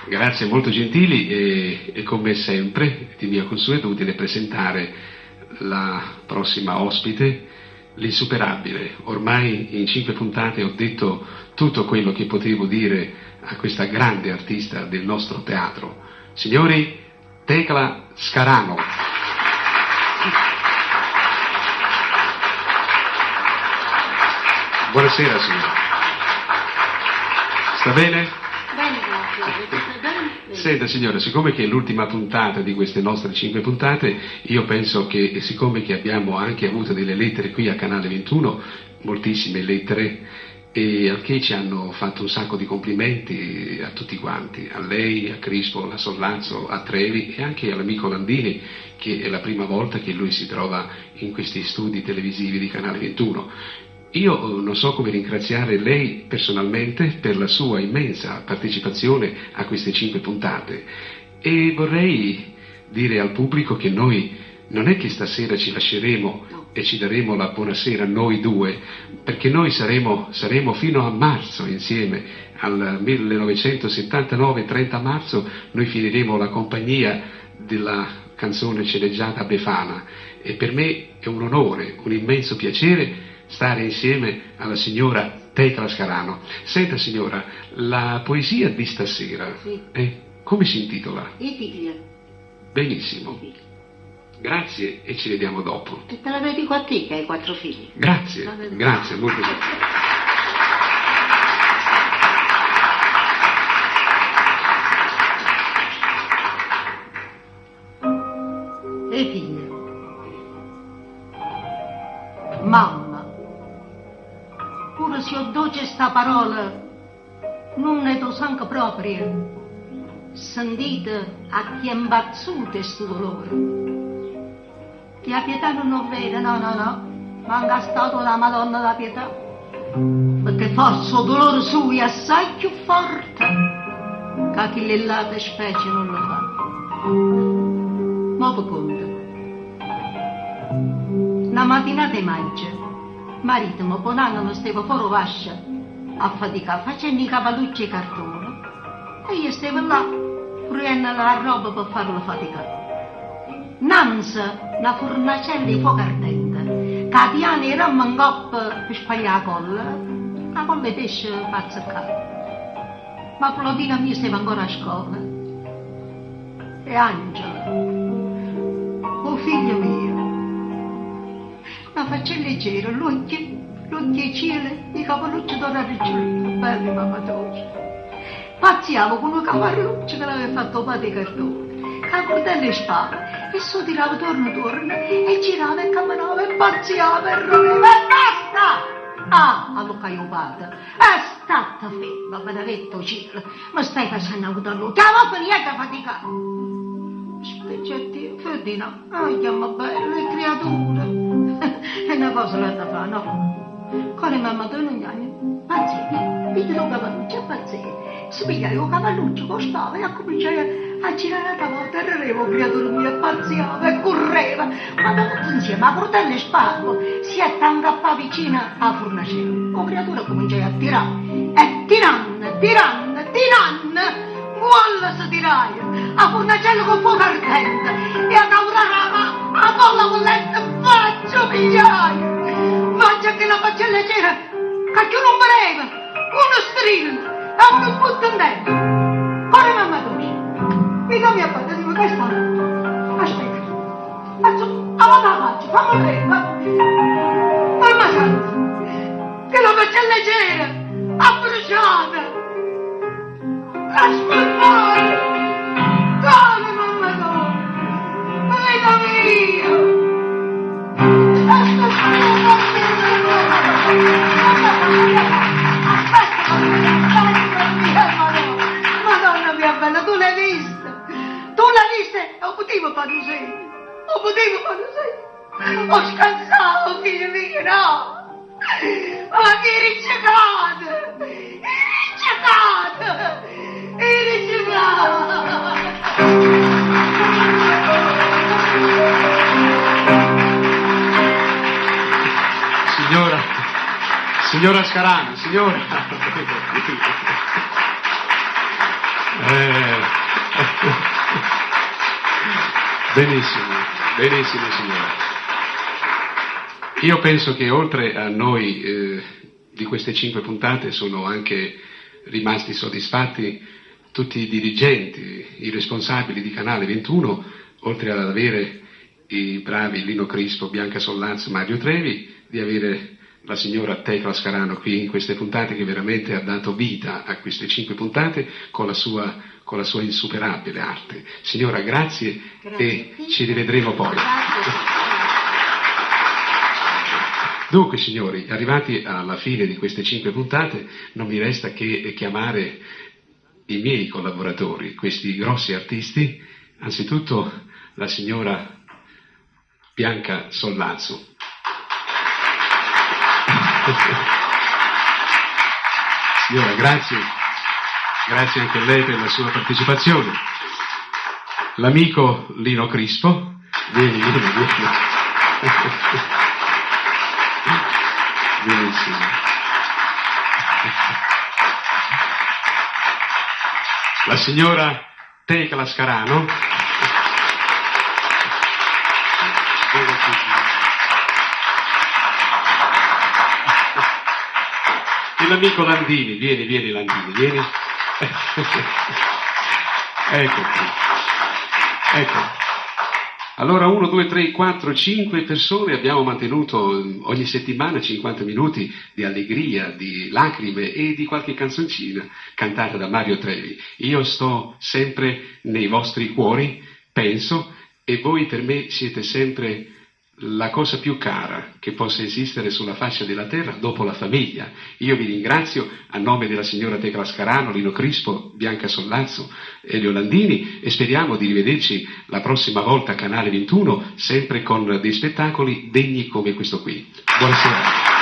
Grazie, molto gentili e come sempre, di mia consuetudine, presentare la prossima ospite, l'insuperabile. Ormai in 5 puntate ho detto tutto quello che potevo dire a questa grande artista del nostro teatro. Signori, Tecla Scarano. Buonasera signora. Sta bene? Bene, grazie. Senta signora, siccome che è l'ultima puntata di queste nostre 5 puntate, io penso che, siccome che abbiamo anche avuto delle lettere qui a Canale 21, moltissime lettere, e anche ci hanno fatto un sacco di complimenti a tutti quanti, a lei, a Crispo, a Sollazzo, a Trevi e anche all'amico Landini, che è la prima volta che lui si trova in questi studi televisivi di Canale 21. Io non so come ringraziare lei personalmente per la sua immensa partecipazione a queste 5 puntate e vorrei dire al pubblico che noi non è che stasera ci lasceremo e ci daremo la buonasera noi due, perché noi saremo fino a marzo insieme, al 1979, 30 marzo, noi finiremo la compagnia della canzone sceneggiata Befana e per me è un onore, un immenso piacere stare insieme alla signora Tecla Scarano. Senta signora, la poesia di stasera, sì. Come si intitola? I figli. Benissimo. Grazie e ci vediamo dopo. E te la dedico a te che hai 4 figli. Grazie, grazie, molto bene. E figli. Mamma, pure se ho dolce sta parola, non ne do sangue proprio. Sentite a chi è imbazzute sto dolore. Che la pietà non lo vede, no, manca stato la Madonna da pietà, perché forse il dolore suo è assai più forte che chi le late specie non lo fa. Ma per conto, una mattinata di maggio, marito mi ponando non stava fuori vascia a faticare facendo i cavallucci e cartone e io stavo là prendendo la roba per farlo faticare. Nanzi una fornacella di fuoco ardente che a piano era in coppa per spagliare la colla di pesce pazzeccata. Ma Claudina mia stava ancora a scuola e Angela, oh figlio mio, la faccia leggera, l'occhio cielo, i cavallucci d'ora ricciolino, belli mamatosi. Pazziavo con un cavalluccio che l'aveva fatto padre cartone, che a coltello e spada, e su tirava torno e girava e camminava e pazziava e roveva e basta! Ah, allora io vado, è stata ferma, benedetto cielo, ma stai facendo avuto a lui, che aveva niente a faticare. Specie Ferdinand, chiama belle creature, è una cosa da fare, no? Con le mamma tu non gli pazzia, vedi un cavalluccio, pazzia. Si piglia il cavalluccio, costava e a cominciare a girare la volta e revo, creatura mia, pazziava e correva, ma da tutto insieme, a coltello e sparco, si è tancappata vicina alla fornacella. La creatura cominciava a tirare, e tirando, vuole si tirare, a fornacella con fuoco ardente, e a lavorare a colla con lente, faccio pigliare, faccia che la faccia leggera, che più non breve, uno strillo, e uno buttondetto. Corre mamma dolce, mica mia padre, dico che sta? Aspetta, faccio, avanti la faccia, fammi vedere, mamma santa, che la faccia leggera, abbruciata, aspettare, come mamma dolce, vita mia, Madonna mia bella, tu l'hai vista? Tu l'hai vista? Non potevo fare un segno. Ho scansato, figlio mio, no! Ma che ricercate! Signora Scarano, signora. Benissimo, benissimo signore. Io penso che oltre a noi di queste 5 puntate sono anche rimasti soddisfatti tutti i dirigenti, i responsabili di Canale 21, oltre ad avere i bravi Lino Crispo, Bianca Sollazzo, Mario Trevi, di avere la signora Tecla Scarano qui in queste puntate, che veramente ha dato vita a queste 5 puntate con la sua insuperabile arte. Signora, grazie e ci rivedremo poi. Dunque, signori, arrivati alla fine di queste 5 puntate, non mi resta che chiamare i miei collaboratori, questi grossi artisti, anzitutto la signora Bianca Sollazzo. Signora, grazie anche a lei per la sua partecipazione. L'amico Lino Crispo, vieni. Benissimo. La signora Tecla Scarano. E l'amico Landini, vieni Landini, vieni. Ecco qui. Ecco. Allora 1, 2, 3, 4, 5 persone abbiamo mantenuto ogni settimana 50 minuti di allegria, di lacrime e di qualche canzoncina cantata da Mario Trevi. Io sto sempre nei vostri cuori, penso, e voi per me siete sempre la cosa più cara che possa esistere sulla faccia della terra dopo la famiglia. Io vi ringrazio a nome della signora Tecla Scarano, Lino Crispo, Bianca Sollazzo, Elio Landini, e speriamo di rivederci la prossima volta a Canale 21, sempre con dei spettacoli degni come questo qui. Buonasera.